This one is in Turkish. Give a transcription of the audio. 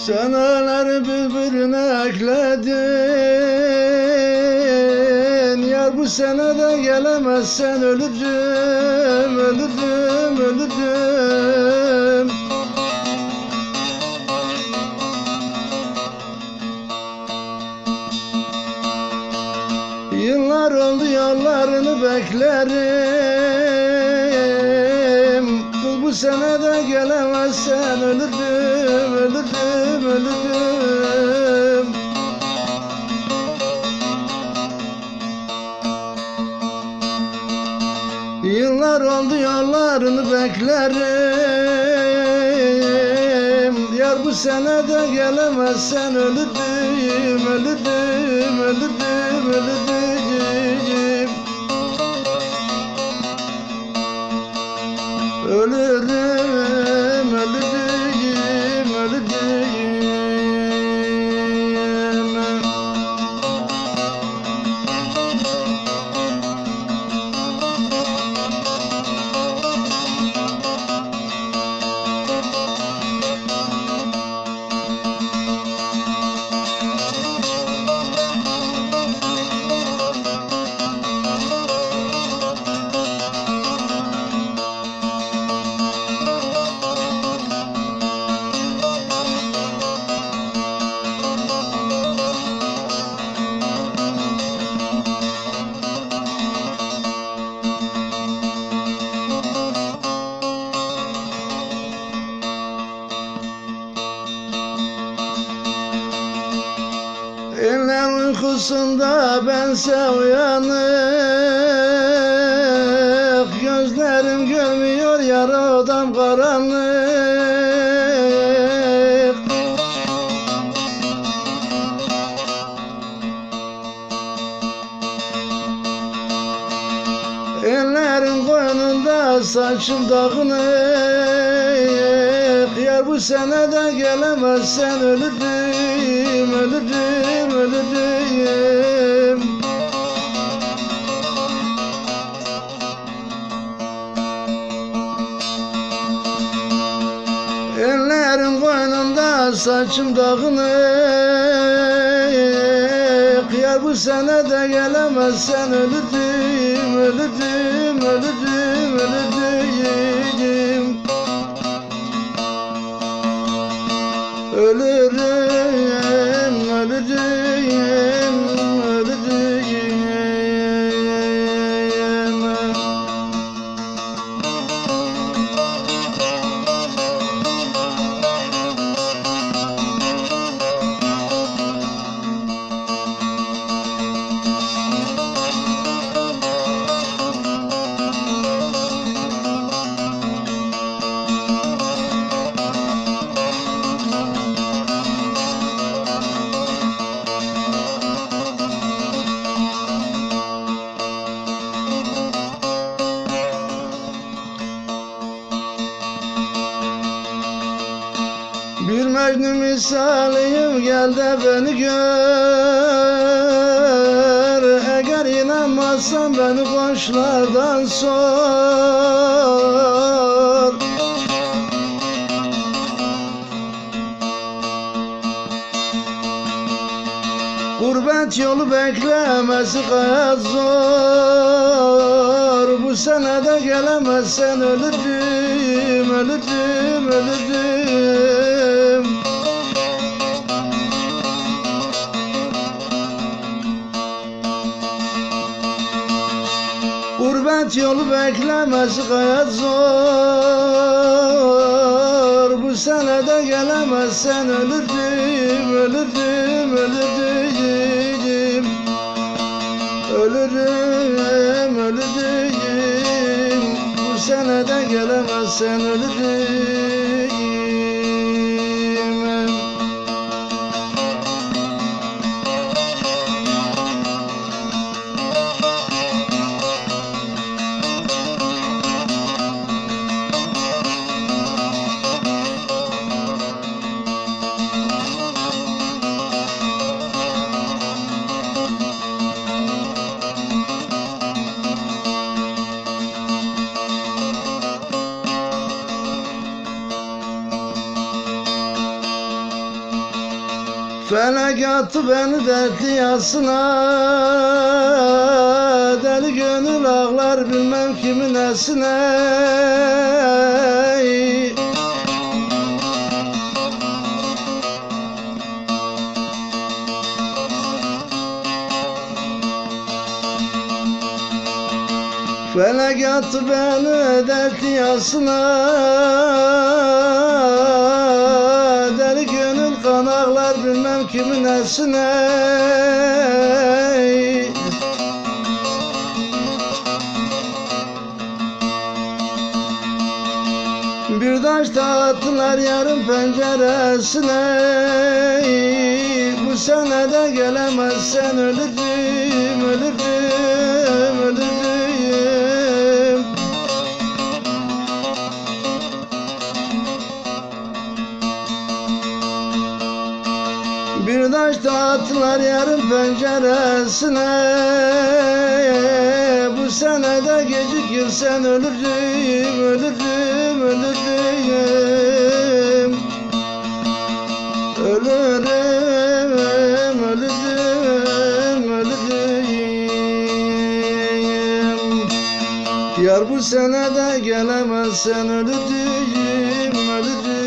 Seneleri birbirine ekledin. Yar bu sene de gelemezsen ölürüm, ölürüm, ölürüm. Yıllar oldu yollarını beklerim. Bu sene de gelemezsen ölürüm, ölürüm, ölürüm. Yıllar oldu yollarını beklerim. Yar bu sene de gelemezsen ölürüm, ölürüm, ölürüm, ölürüm. Ölürüm, ölürüm, ölürüm. Eller uykusunda bense uyanık, gözlerim görmüyor yara odam karanlık. Ellerim koynunda saçım dağınık. Yar bu sene de gelemezsen ölürüm, ölürüm, ölürüm. Ellerim koynunda saçım dağınık. Yar bu sene de gelemezsen ölürüm, ölürüm, ölürüm, ölürüm. Ölürüm, ölürüm, ölürüm. Bir Mecnun misaliyim, gel de beni gör. Eğer inanmazsan beni komşulardan sor. Gurbet yolu beklemesi gayet zor. Bu sene de gelemezsen ölürüm, ölürüm, ölürüm. Gurbet yolu beklemesi gayet zor. Bu sene de gelemezsen ölürüm, ölürüm, ölürüm. Ölürüm, ölürüm. Bu sene de gelemezsen ölürüm. Felek attı beni dertli yasına, deli gönül ağlar bilmem kimin esine. Felek attı beni dertli yasına, deli gönül kan ağlar bilmem kimin esine. Bir taş da attılar yarın penceresine, bu senede gelemezsen ölürüm, ölürüm, ölürüm. Bir taş da attılar yarın penceresine, bu senede gecikirsen ölürüm, ölürüm, ölürüm. Ölürüm, ölürüm, ölürüm. Yar bu senede gelemezsen ölürüm, ölürüm.